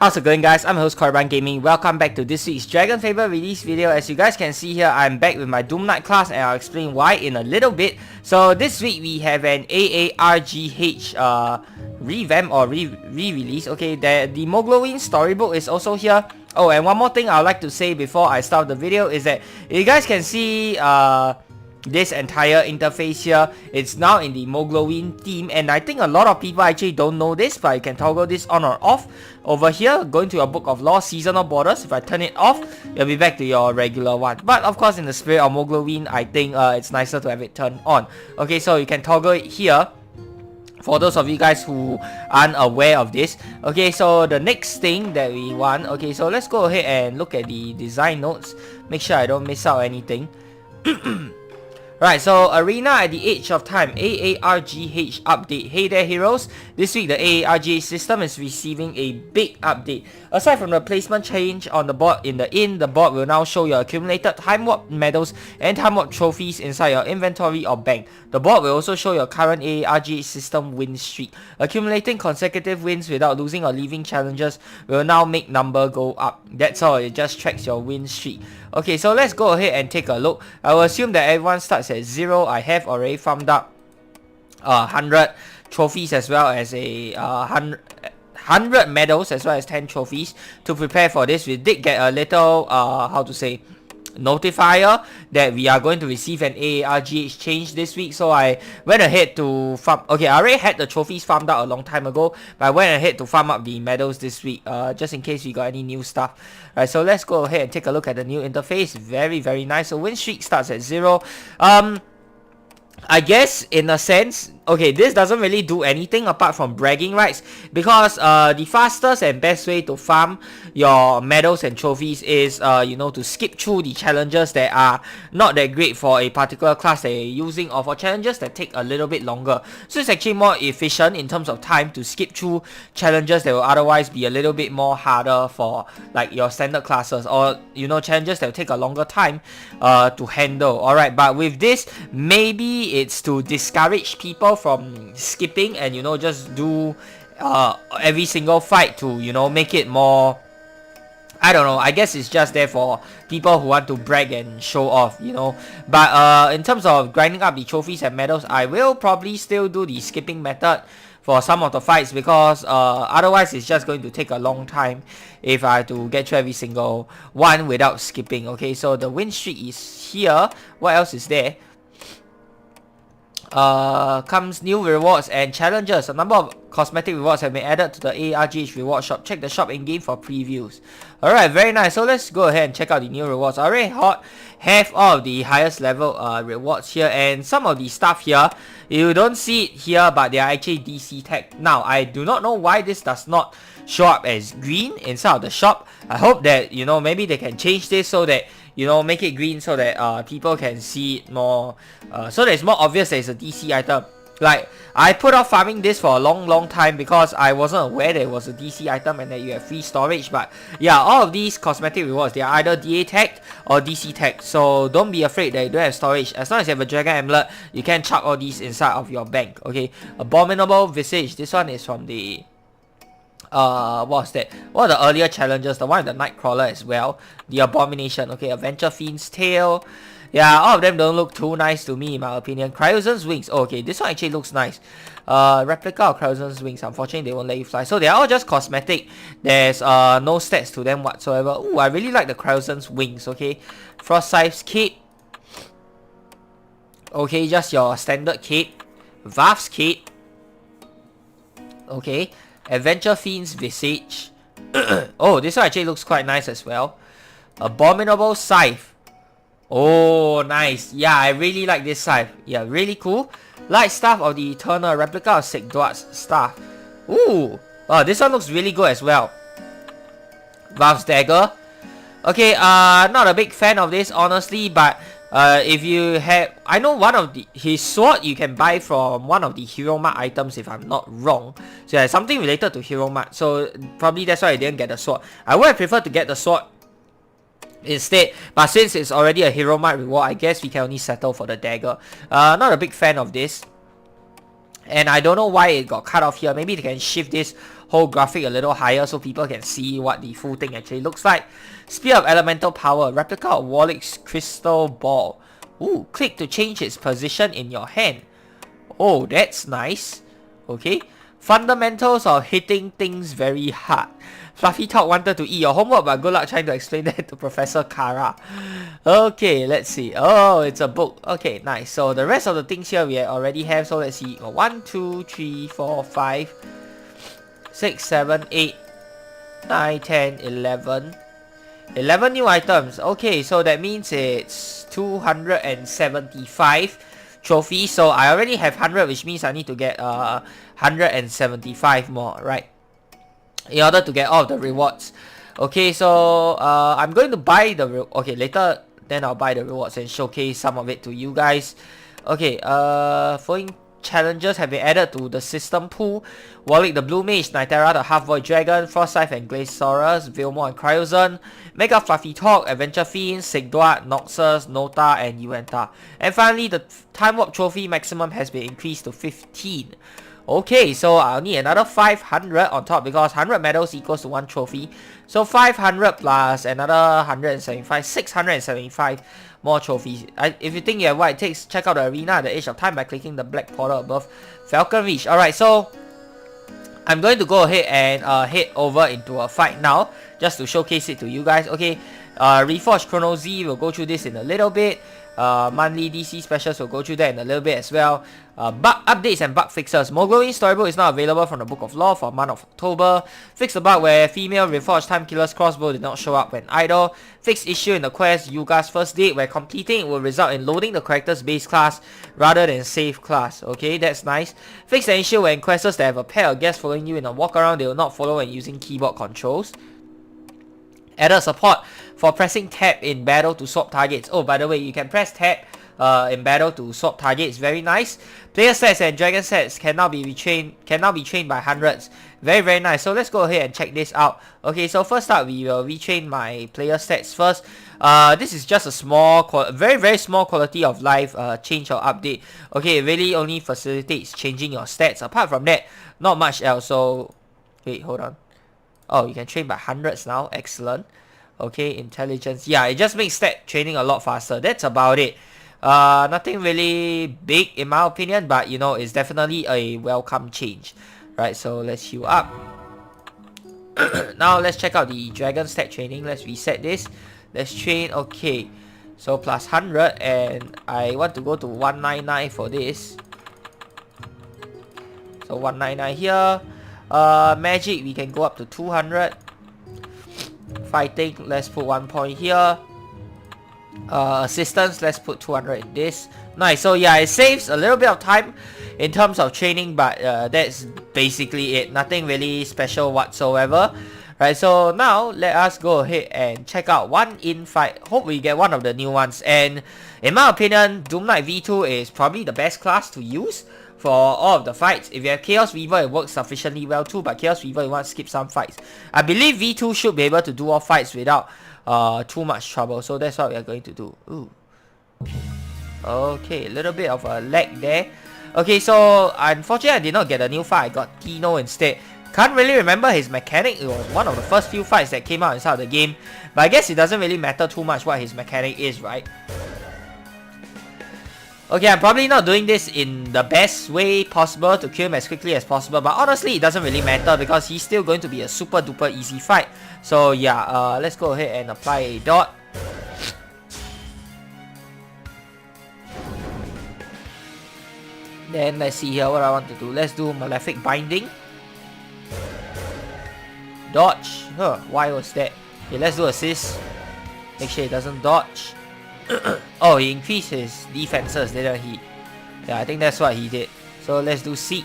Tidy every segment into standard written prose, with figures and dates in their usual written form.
How's it going, guys? I'm your host Korban Gaming. Welcome back to this week's DragonFable release video. As you guys can see here, I'm back with my Doom Knight class and I'll explain why in a little bit. So this week we have an A.A.R.G.H revamp or re-release. Okay, the Moglowin storybook is also here. Oh, and one more thing I'd like to say before I start the video is that you guys can see this entire interface here, it's now in the Moglowin theme, and I think a lot of people actually don't know this, but you can toggle this on or off over here, going to your Book of Law seasonal borders. If I turn it off, you'll be back to your regular one, but of course in the spirit of Moglowin, I think it's nicer to have it turned on. Okay, so you can toggle it here for those of you guys who aren't aware of this. Okay, so the next thing that we want, okay, so let's go ahead and look at the design notes, make sure I don't miss out anything. Right, so Arena at the Edge of Time, A.A.R.G.H update. Hey there, heroes. This week, the A.A.R.G.H system is receiving a big update. Aside from the placement change on the board, the board will now show your accumulated Timewarped Medals and Timewarped trophies inside your inventory or bank. The board will also show your current A.A.R.G.H system win streak. Accumulating consecutive wins without losing or leaving challenges will now make number go up. That's all, it just tracks your win streak. Okay, so let's go ahead and take a look. I will assume that everyone starts at 0. I have already farmed up 100 trophies as well as a 100 medals as well as 10 trophies to prepare for this. We did get a little notifier that we are going to receive an A.A.R.G.H change this week, so I went ahead to farm. Okay, I already had the trophies farmed out a long time ago, but I went ahead to farm up the medals this week, just in case we got any new stuff. Alright, so let's go ahead and take a look at the new interface. Very nice. So win streak starts at 0. I guess in a sense, okay, this doesn't really do anything apart from bragging rights, because the fastest and best way to farm your medals and trophies is you know, to skip through the challenges that are not that great for a particular class that you're using, or for challenges that take a little bit longer. So it's actually more efficient in terms of time to skip through challenges that will otherwise be a little bit more harder for like your standard classes, or you know, challenges that will take a longer time to handle. Alright, but with this, maybe it's to discourage people from skipping and, you know, just do every single fight to, you know, make it more, I don't know, I guess it's just there for people who want to brag and show off, you know. But in terms of grinding up the trophies and medals, I will probably still do the skipping method for some of the fights, because otherwise it's just going to take a long time if I have to get through every single one without skipping. Okay, so the win streak is here. What else is there? Comes new rewards and challenges. A number of cosmetic rewards have been added to the A.A.R.G.H reward shop. Check the shop in-game for previews. Alright, very nice. So let's go ahead and check out the new rewards. I already have all of the highest level rewards here, and some of the stuff here, you don't see it here, but they are actually DC tagged. Now, I do not know why this does not show up as green inside of the shop. I hope that, you know, maybe they can change this so that, you know, make it green so that people can see it more, so that it's more obvious that it's a DC item. Like, I put off farming this for a long time because I wasn't aware that it was a DC item and that you have free storage. But yeah, all of these cosmetic rewards, they are either DA tagged or DC tagged, so don't be afraid that you don't have storage. As long as you have a dragon amulet, you can chuck all these inside of your bank. Okay, Abominable Visage, this one is from the what's that? One of the earlier challenges, the one with the Nightcrawler as well. The Abomination. Okay, Adventure Fiend's Tail. Yeah, all of them don't look too nice to me in my opinion. ChronoZ's Wings. Oh, okay, this one actually looks nice. Replica of ChronoZ's Wings. Unfortunately, they won't let you fly. So they're all just cosmetic. There's no stats to them whatsoever. Ooh, I really like the ChronoZ's Wings. Okay, Frostscythe's Cape. Okay, just your standard cape. Vaf's Cape. Okay. Adventure Fiend's Visage. Oh, this one actually looks quite nice as well. Abominable Scythe. Oh, nice. Yeah, I really like this scythe. Yeah, really cool. Light Staff of the Eternal, replica of Sigduat's Staff. Ooh. Oh, this one looks really good as well. Valve's Dagger. Okay, not a big fan of this, honestly, but if you have, I know one of his sword you can buy from one of the Hero Mart items if I'm not wrong. So yeah, something related to Hero Mart. So probably that's why I didn't get the sword. I would have preferred to get the sword instead, but since it's already a Hero Mart reward, I guess we can only settle for the dagger. Not a big fan of this. And I don't know why it got cut off here. Maybe they can shift this whole graphic a little higher so people can see what the full thing actually looks like. Spear of Elemental Power, replica of Warwick's Crystal Ball. Ooh, click to change its position in your hand. Oh, that's nice. Okay. Fundamentals of hitting things very hard. Fluffy Talk wanted to eat your homework, but good luck trying to explain that to Professor Kara. Okay, let's see. Oh, it's a book. Okay, nice. So the rest of the things here we already have. So let's see. 1, 2, 3, 4, 5, 6, 7, 8, 9, 10, 11. 11 new items. Okay, so that means it's 275 trophies. So I already have 100, which means I need to get 175 more, right? In order to get all of the rewards. Okay, so I'm going to buy the okay, later then I'll buy the rewards and showcase some of it to you guys. Okay, following challenges have been added to the system pool. Warwick the Blue Mage, Nitera the Half-Void Dragon, Frostscythe and Glaciaurus, Vilmore and Cryozone, Mega Fluffy Talk, Adventure Fiend, Sigduat, Noxus, Nota and Uenta. And finally, the Time Warp Trophy maximum has been increased to 15. Okay, so I'll need another 500 on top because 100 medals equals to 1 trophy. So 500 plus another 175, 675 more trophies. If you think you have what it takes, check out the arena at the Edge of Time by clicking the black portal above Falcon Reach. Alright, so I'm going to go ahead and head over into a fight now, just to showcase it to you guys. Okay, Reforged Chrono Z, we'll go through this in a little bit. Monthly DC specials, will go through that in a little bit as well. Bug updates and bug fixes. Mogloin Storybook is now available from the Book of Law for the month of October. Fix the bug where female Reforged Time Killer's crossbow did not show up when idle. Fixed issue in the quest Yuga's First Date where completing it will result in loading the character's base class rather than save class. Okay, that's nice. Fix the issue when questers that have a pair of guests following you in a walk around, they will not follow when using keyboard controls. Added support for pressing tab in battle to swap targets. Oh, by the way, you can press tab in battle to swap targets. Very nice. Player stats and dragon stats can now be trained by hundreds. Very, very nice. So let's go ahead and check this out. Okay, so first up, we will retrain my player stats first. This is just a small, very, very small quality of life change or update. Okay, it really only facilitates changing your stats. Apart from that, not much else. So, wait, hold on. Oh, you can train by hundreds now. Excellent. Okay, intelligence. Yeah, it just makes stat training a lot faster. That's about it. Nothing really big in my opinion, but you know, it's definitely a welcome change. Right, so let's heal up. Now let's check out the dragon stat training. Let's reset this. Let's train. Okay, so plus 100, and I want to go to 199 for this. So 199 here. Magic, we can go up to 200. Fighting, let's put 1 point here. Assistance, let's put 200 in this. Nice. So yeah, it saves a little bit of time in terms of training, but that's basically it. Nothing really special whatsoever. Right, so now let us go ahead and check out one in fight. Hope we get one of the new ones. And in my opinion, Doom Knight V2 is probably the best class to use for all of the fights. If you have Chaos Weaver, it works sufficiently well too, but Chaos Weaver, you want to skip some fights. I believe V2 should be able to do all fights without too much trouble, so that's what we are going to do. Ooh. Okay, a little bit of a lag there. Okay, so unfortunately I did not get a new fight, I got Tino instead. Can't really remember his mechanic. It was one of the first few fights that came out inside the game, but I guess it doesn't really matter too much what his mechanic is, right? Okay, I'm probably not doing this in the best way possible to kill him as quickly as possible, but honestly it doesn't really matter because he's still going to be a super duper easy fight. So yeah, let's go ahead and apply a dot. Then let's see here what I want to do. Let's do Malefic Binding. Dodge. Huh, why was that? Okay, let's do assist. Make sure he doesn't dodge. Oh, he increased his defenses, didn't he? Yeah, I think that's what he did. So let's do Seek.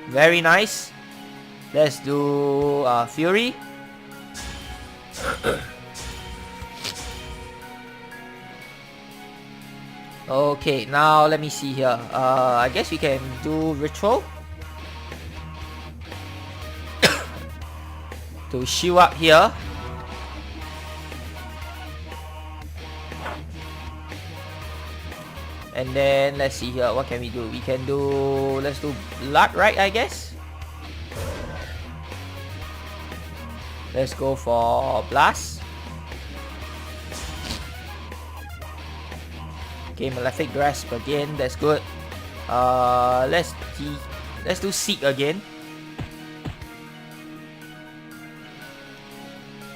Very nice. Let's do Fury. Okay, now let me see here. I guess we can do Ritual to shield up here. And then let's see here, what can we do? We can do, let's do Blood, right, I guess? Let's go for Blast. Okay, Malefic Grasp again, that's good. Let's do Seek again.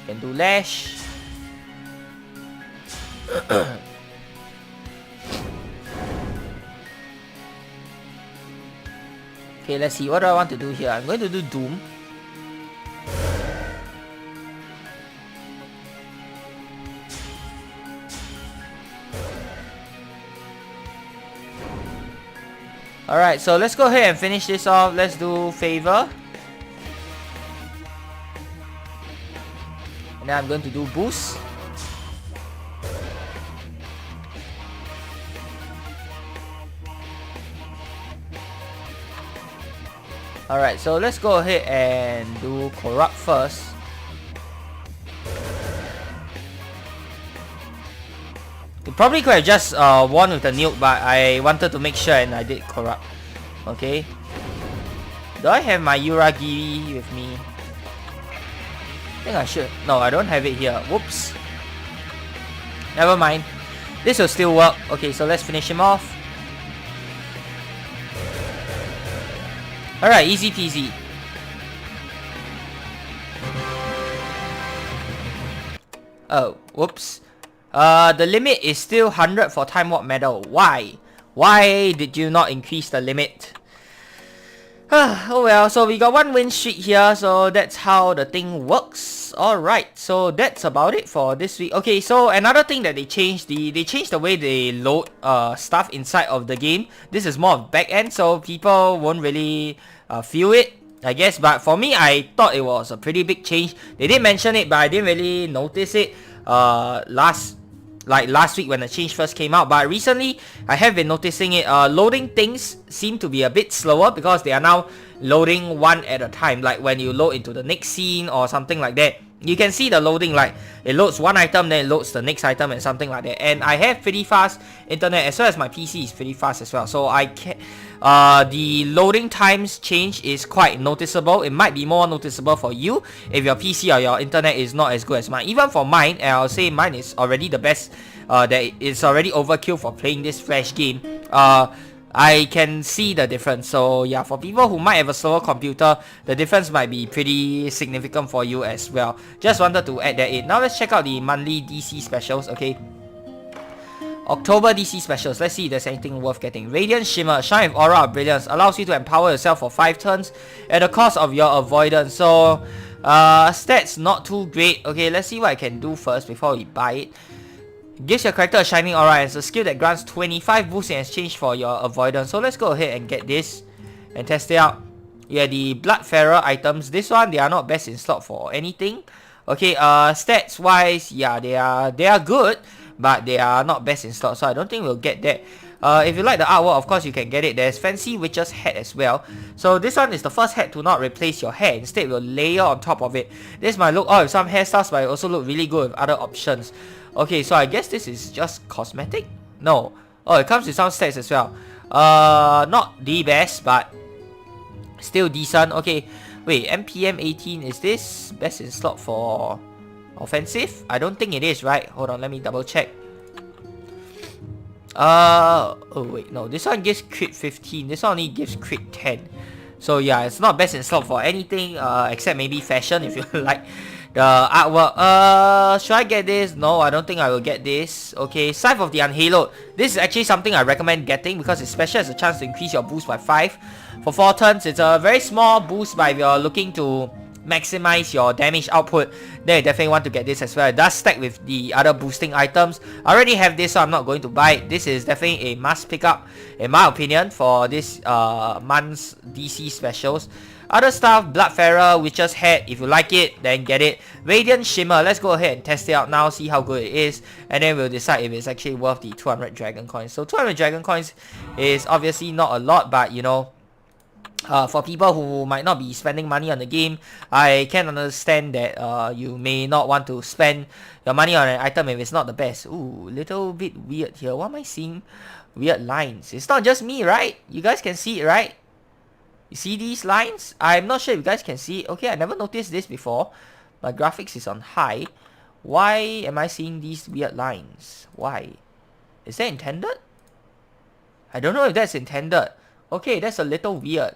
Can do Lash. Okay, let's see. What do I want to do here? I'm going to do Doom. Alright, so let's go ahead and finish this off. Let's do Favor. And then I'm going to do Boost. Alright, so let's go ahead and do Corrupt first. You probably could have just won with the nuke, but I wanted to make sure and I did Corrupt. Okay. Do I have my A.A.R.G.H with me? I think I should. No, I don't have it here. Whoops. Never mind. This will still work. Okay, so let's finish him off. Alright, easy peasy. Oh, whoops. The limit is still 100 for Timewarped Medal. Why? Why did you not increase the limit? Oh well, so we got one win streak here, so that's how the thing works. Alright, so that's about it for this week. Okay, so another thing that they changed, they changed the way they load stuff inside of the game. This is more of back end, so people won't really feel it, I guess. But for me, I thought it was a pretty big change. They did mention it, but I didn't really notice it last week when the change first came out. But recently, I have been noticing it. Loading things seem to be a bit slower because they are now loading one at a time. Like when you load into the next scene or something like that, you can see the loading, like it loads one item, then it loads the next item and something like that. And I have pretty fast internet, as well as my PC is pretty fast as well. So I can the loading times change is quite noticeable. It might be more noticeable for you if your PC or your internet is not as good as mine. Even for mine, and I'll say mine is already the best. That it's already overkill for playing this Flash game. I can see the difference. So yeah, for people who might have a slower computer, the difference might be pretty significant for you as well. Just wanted to add that in. Now let's check out the monthly DC specials. Okay, October DC specials. Let's see if there's anything worth getting. Radiant Shimmer, Shine with Aura of Brilliance, allows you to empower yourself for 5 turns at the cost of your avoidance. So stats not too great. Okay, let's see what I can do first before we buy it. Gives your character a shining aura and it's a skill that grants 25 boost in exchange for your avoidance. So let's go ahead and get this and test it out. Yeah, the Bloodfarer items. This one, they are not best in slot for anything. Okay, stats wise, yeah, they are good, but they are not best in slot, so I don't think we'll get that. If you like the artwork, of course you can get it. There's Fancy Witch's hat as well. So this one is the first hat to not replace your hair. Instead, we'll layer on top of it. This might look odd with some hairstyles, but it also look really good with other options. Okay, so I guess this is just cosmetic? No. Oh, it comes with some stats as well. Not the best, but still decent. Okay, wait, MPM 18, is this best in slot for offensive? I don't think it is, right? Hold on, let me double check. Oh wait, no, this one gives crit 15. This one only gives crit 10. So yeah, it's not best in slot for anything except maybe fashion if you like the artwork. Should I get this? No, I don't think I will get this. Okay, Scythe of the Unhaloed. This is actually something I recommend getting because it's special as a chance to increase your boost by 5 for 4 turns. It's a very small boost, but if you're looking to maximize your damage output, then you definitely want to get this as well. It does stack with the other boosting items. I already have this, so I'm not going to buy it. This is definitely a must pick up, in my opinion, for this month's DC specials. Other stuff, Bloodfarer, Witch's Hat, if you like it, then get it. Radiant Shimmer, let's go ahead and test it out now, see how good it is, and then we'll decide if it's actually worth the 200 Dragon Coins. So 200 Dragon Coins is obviously not a lot, but you know, for people who might not be spending money on the game, I can understand that you may not want to spend your money on an item if it's not the best. Ooh, little bit weird here. Why am I seeing weird lines? It's not just me, right? You guys can see it, right? You see these lines? I'm not sure if you guys can see it. Okay, I never noticed this before. My graphics is on high. Why am I seeing these weird lines? Why? Is that intended? I don't know if that's intended. Okay, that's a little weird.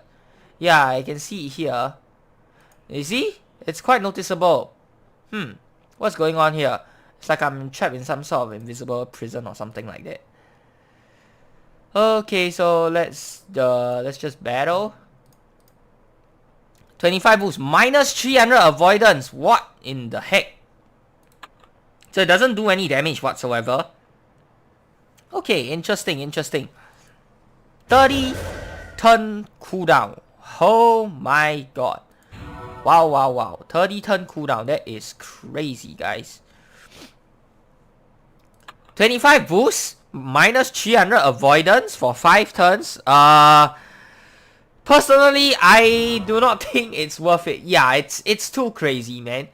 Yeah, I can see it here. You see? It's quite noticeable. What's going on here? It's like I'm trapped in some sort of invisible prison or something like that. Okay, so let's just battle. 25 boost, minus 300 avoidance. What in the heck? So it doesn't do any damage whatsoever. Okay, interesting. 30 turn cooldown. Oh my god. Wow. 30 turn cooldown. That is crazy, guys. 25 boost, minus 300 avoidance for 5 turns. Personally, I do not think it's worth it. Yeah, it's too crazy, man.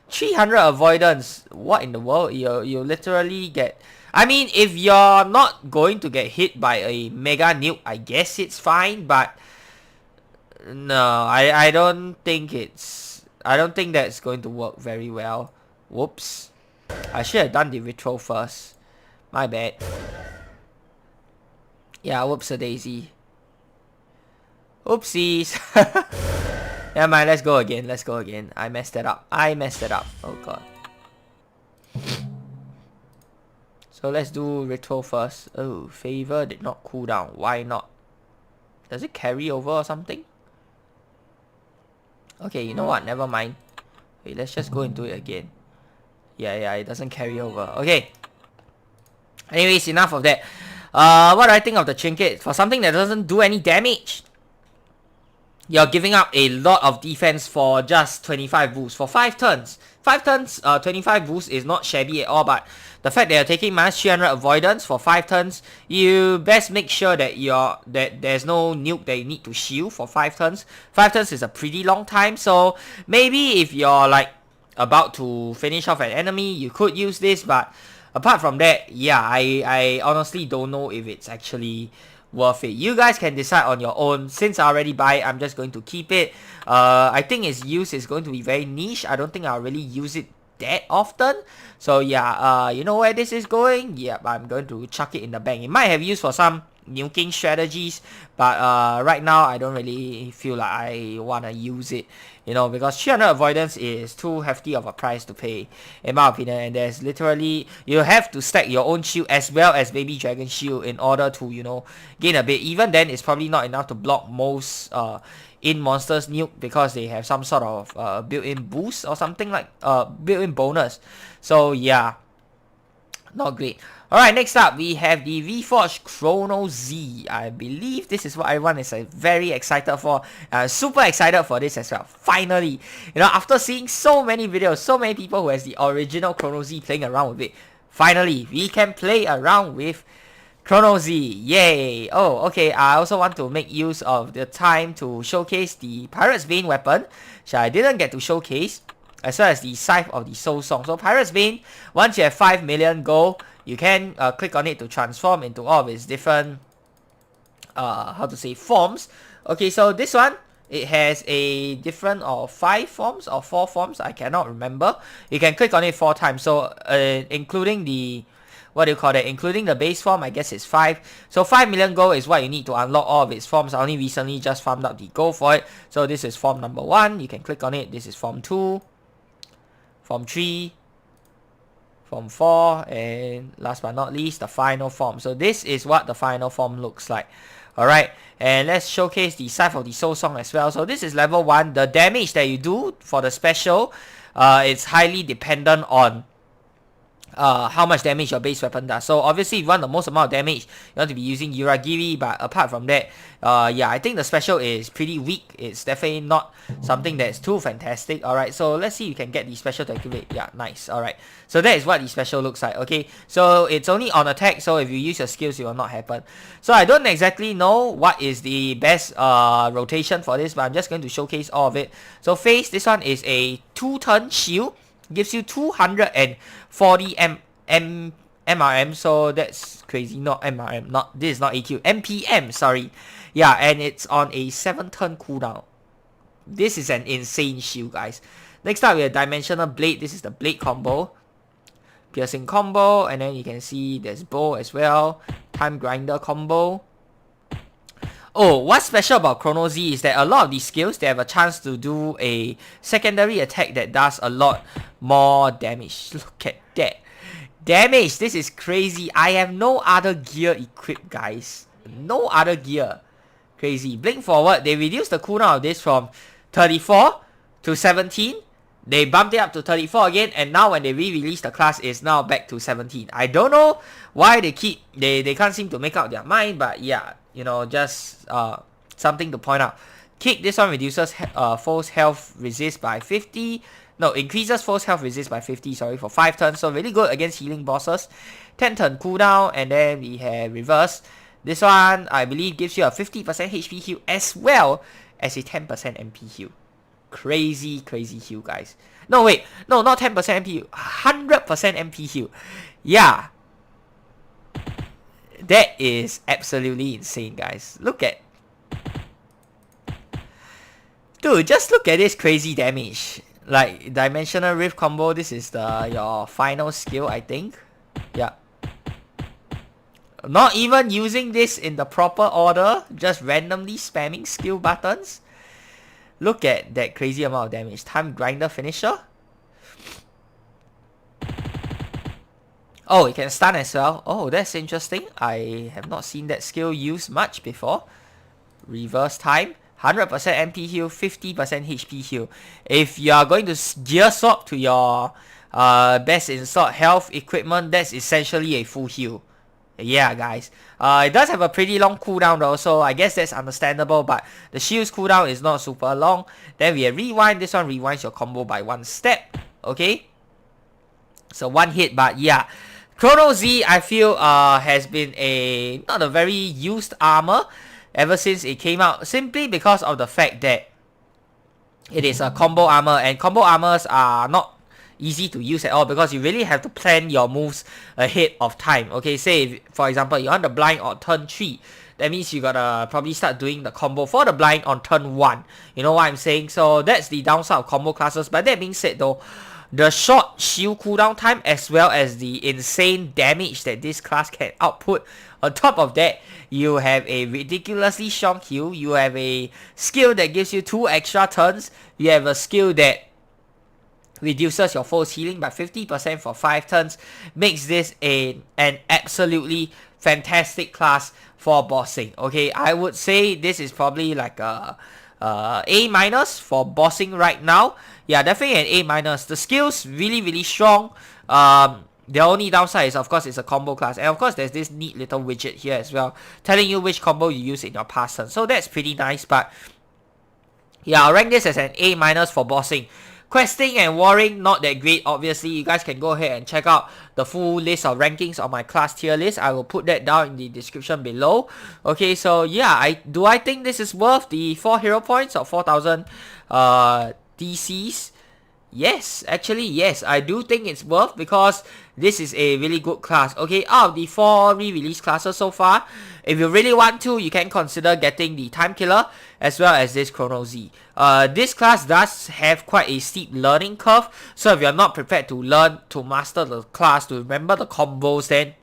300 avoidance. What in the world? You literally get... I mean, if you're not going to get hit by a mega nuke, I guess it's fine, but no, I don't think that's going to work very well. Whoops. I should have done the retro first. My bad. Yeah, whoops-a-daisy. Oopsies. Never mind, let's go again. I messed it up. Oh god. So let's do retro first. Oh, favor did not cool down. Why not? Does it carry over or something? Okay, you know what? Never mind. Wait, let's just go into it again. Yeah, it doesn't carry over. Okay. Anyways, enough of that. What do I think of the trinket? For something that doesn't do any damage, you're giving up a lot of defense for just 25 boosts for 5 turns. 5 turns, 25 boosts is not shabby at all, but the fact that you're taking minus 300 avoidance for 5 turns, you best make sure that there's no nuke that you need to shield for 5 turns. 5 turns is a pretty long time, so maybe if you're like about to finish off an enemy, you could use this, but apart from that, yeah, I honestly don't know if it's actually worth it. You guys can decide on your own. Since I already buy it, I'm just going to keep it. I think its use is going to be very niche. I don't think I'll really use it that often. So yeah, you know where this is going? Yep, I'm going to chuck it in the bank. It might have use for some nuking strategies, but right now I don't really feel like I want to use it, you know, because 300 avoidance is too hefty of a price to pay, in my opinion. And there's literally, you have to stack your own shield as well as baby dragon shield in order to, you know, gain a bit. Even then, it's probably not enough to block most in monsters nuke, because they have some sort of built-in boost or something, like built-in bonus. So yeah, not great. Alright, next up we have the V4s Chrono Z. I believe this is what everyone is very excited for. Super excited for this as well. Finally, you know, after seeing so many videos, so many people who has the original Chrono Z playing around with it, finally we can play around with Chrono Z. Yay! Oh, okay, I also want to make use of the time to showcase the Pirate's Bane weapon, which I didn't get to showcase, as well as the Scythe of the Soul Song. So Pirate's Bane, once you have 5 million gold, you can click on it to transform into all of its different, forms. Okay, so this one, it has a different of 5 forms or 4 forms, I cannot remember. You can click on it 4 times, so including the, including the base form, I guess it's 5. So 5 million gold is what you need to unlock all of its forms. I only recently just farmed up the gold for it. So this is form number 1, you can click on it. This is form 2, form 3, form 4, and last but not least, the final form. So this is what the final form looks like. Alright, and let's showcase the Scythe of the Soul Song as well. So this is level 1. The damage that you do for the special, it's highly dependent on how much damage your base weapon does. So obviously if you want the most amount of damage, you want to be using Uragiri, but apart from that, yeah, I think the special is pretty weak. It's definitely not something that's too fantastic. Alright, so let's see if you can get the special to activate. Yeah, nice. Alright, so that is what the special looks like. Okay, so it's only on attack, so if you use your skills, it will not happen. So I don't exactly know what is the best rotation for this, but I'm just going to showcase all of it. So face, this one is a 2-turn shield. Gives you 240 MRM, so that's crazy. Not MRM, not this is not AQ, MPM, sorry. Yeah, and it's on a 7-turn cooldown. This is an insane shield, guys. Next up, we have Dimensional Blade. This is the blade combo. Piercing combo, and then you can see there's bow as well. Time grinder combo. Oh, what's special about Chrono Z is that a lot of these skills, they have a chance to do a secondary attack that does a lot more damage. Look at that. Damage, this is crazy. I have no other gear equipped, guys. No other gear. Crazy. Blink forward, they reduced the cooldown of this from 34 to 17. They bumped it up to 34 again, and now when they re-release the class, it's now back to 17. I don't know why they can't seem to make up their mind, but yeah, you know, just something to point out. Kick, this one reduces foe's health resist by 50. No, increases foe's health resist by 50, sorry, for 5 turns. So really good against healing bosses. 10 turn cooldown, and then we have reverse. This one, I believe, gives you a 50% HP heal as well as a 10% MP heal. Crazy, crazy heal, guys. No, wait. No, not 10% MP heal. 100% MP heal. Yeah. That is absolutely insane, guys. Look at... Dude, just look at this crazy damage. Like, Dimensional Rift combo, this is your final skill, I think. Yeah. Not even using this in the proper order. Just randomly spamming skill buttons. Look at that crazy amount of damage. Time grinder finisher. Oh, it can stun as well. Oh, that's interesting. I have not seen that skill used much before. Reverse time. 100% MP heal, 50% HP heal. If you are going to gear swap to your best in slot health equipment, that's essentially a full heal. Yeah, guys. It does have a pretty long cooldown though, so I guess that's understandable, but the shield's cooldown is not super long. Then we have rewind. This one rewinds your combo by 1 step. Okay? So 1 hit, but yeah. Chrono Z, I feel, has been not a very used armor ever since it came out, simply because of the fact that it is a combo armor, and combo armors are not easy to use at all because you really have to plan your moves ahead of time. Okay, say if, for example, you're on the blind on turn 3, that means you gotta probably start doing the combo for the blind on turn 1. You know what I'm saying? So that's the downside of combo classes. But that being said though, the short shield cooldown time as well as the insane damage that this class can output, on top of that, you have a ridiculously strong heal, you have a skill that gives you 2 extra turns, you have a skill that reduces your foe's healing by 50% for 5 turns, makes this an absolutely fantastic class for bossing. Okay, I would say this is probably like a A- for bossing right now. Yeah, definitely an A-. The skills really strong. The only downside is, of course, it's a combo class, and of course there's this neat little widget here as well telling you which combo you use in your past turn, so that's pretty nice. But yeah, I'll rank this as an A- for bossing. Questing and warring, not that great, obviously. You guys can go ahead and check out the full list of rankings on my class tier list. I will put that down in the description below. Okay, so yeah, do I think this is worth the 4 hero points or 4,000 DCs? Yes, actually, yes, I do think it's worth, because this is a really good class. Okay, out of the 4 re-release classes so far, if you really want to, you can consider getting the Time Killer as well as this Chrono Z. This class does have quite a steep learning curve, so if you're not prepared to learn, to master the class, to remember the combos, then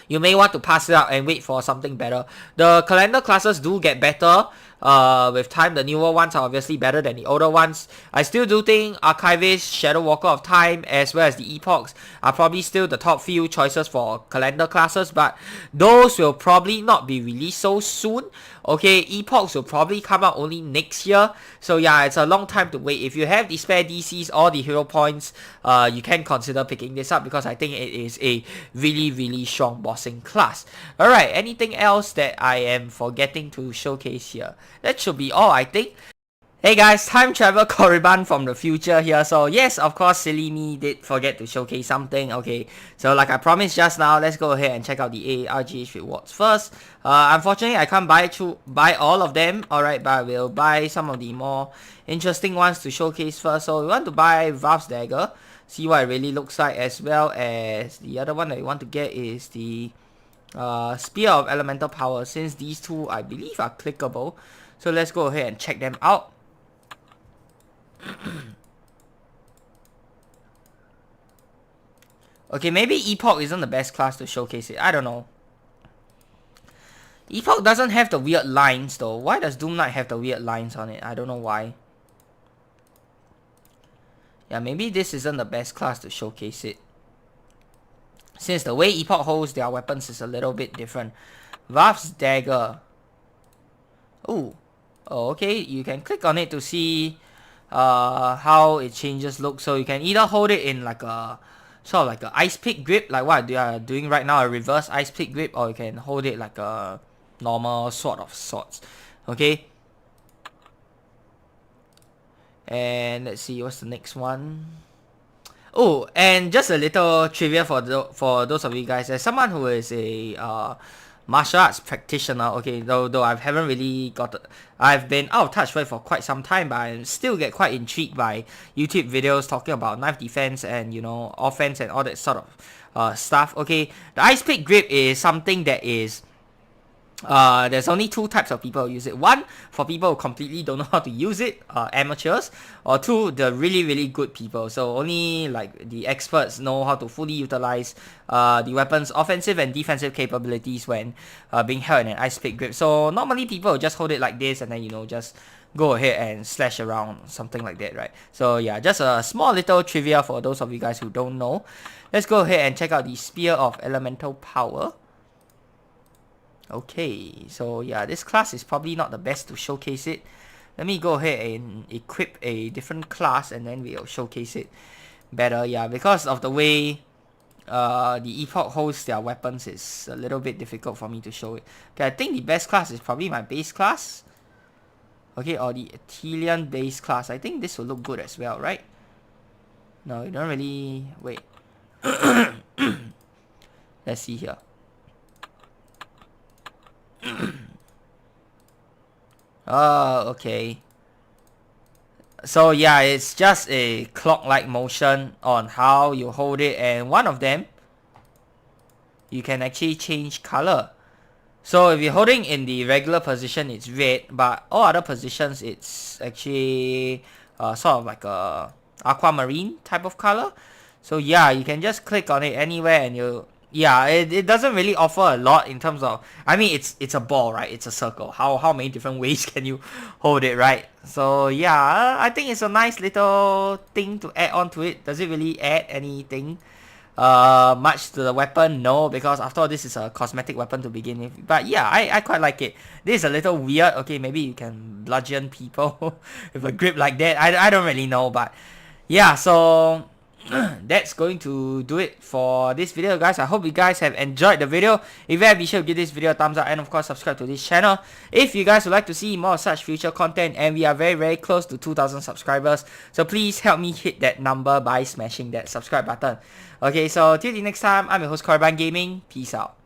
you may want to pass it out and wait for something better. The calendar classes do get better with time. The newer ones are obviously better than the older ones. I still do think Archivist, Shadow Walker of Time, as well as the Epochs are probably still the top few choices for calendar classes, but those will probably not be released so soon. Okay, Epochs will probably come out only next year, so yeah, it's a long time to wait. If you have the spare DCs or the hero points, you can consider picking this up, because I think it is a really strong bossing class. Alright, anything else that I am forgetting to showcase here? That should be all, I think. Hey guys, time travel Korriban from the future here. So yes, of course, silly me did forget to showcase something. Okay, so like I promised just now, let's go ahead and check out the A.A.R.G.H rewards first. Unfortunately, I can't buy all of them. Alright, but I will buy some of the more interesting ones to showcase first. So we want to buy Valve's Dagger, see what it really looks like, as well as the other one that we want to get is the Spear of Elemental Power, since these two I believe are clickable. So let's go ahead and check them out. Okay, maybe Epoch isn't the best class to showcase it. I don't know. Epoch doesn't have the weird lines though. Why does Doom Knight have the weird lines on it? I don't know why. Yeah, maybe this isn't the best class to showcase it. Since the way Epoch holds their weapons is a little bit different. Vaf's Dagger. Ooh. Oh, okay. You can click on it to see how it changes look. So you can either hold it in like a sort of like a ice pick grip, like what you are doing right now, a reverse ice pick grip, or you can hold it like a normal sword of sorts. Okay. And let's see, what's the next one? Oh, and just a little trivia for those of you guys. As someone who is a martial arts practitioner, okay, though I haven't really I've been out of touch with it for quite some time, but I still get quite intrigued by YouTube videos talking about knife defense and, you know, offense and all that sort of stuff. Okay, the ice pick grip is something that is there's only two types of people who use it. One, for people who completely don't know how to use it, amateurs, or two, the really good people. So only like the experts know how to fully utilize the weapon's offensive and defensive capabilities when being held in an ice pick grip. So normally people will just hold it like this and then, you know, just go ahead and slash around, something like that, right? So yeah, just a small little trivia for those of you guys who don't know. Let's go ahead and check out the Spear of Elemental Power. Okay, so yeah, this class is probably not the best to showcase it. Let me go ahead and equip a different class and then we'll showcase it better. Yeah, because of the way the Epoch holds their weapons, it's a little bit difficult for me to show it. Okay, I think the best class is probably my base class. Okay, or the Athelian base class. I think this will look good as well, right? No, you don't really... Wait. Let's see here. Oh, okay. So yeah, it's just a clock-like motion on how you hold it, and one of them, you can actually change color. So if you're holding in the regular position, it's red, but all other positions, it's actually sort of like a aquamarine type of color. So yeah, you can just click on it anywhere and you... Yeah, it doesn't really offer a lot in terms of... I mean, it's a ball, right? It's a circle. How many different ways can you hold it, right? So yeah, I think it's a nice little thing to add on to it. Does it really add anything much to the weapon? No, because after all, this is a cosmetic weapon to begin with. But yeah, I quite like it. This is a little weird. Okay, maybe you can bludgeon people with a grip like that. I don't really know, but yeah, so that's going to do it for this video, guys. I hope you guys have enjoyed the video. If you have, be sure to give this video a thumbs up and of course subscribe to this channel if you guys would like to see more of such future content, and we are very close to 2,000 subscribers, so please help me hit that number by smashing that subscribe button. Okay, so till the next time, I'm your host Korban Gaming. Peace out.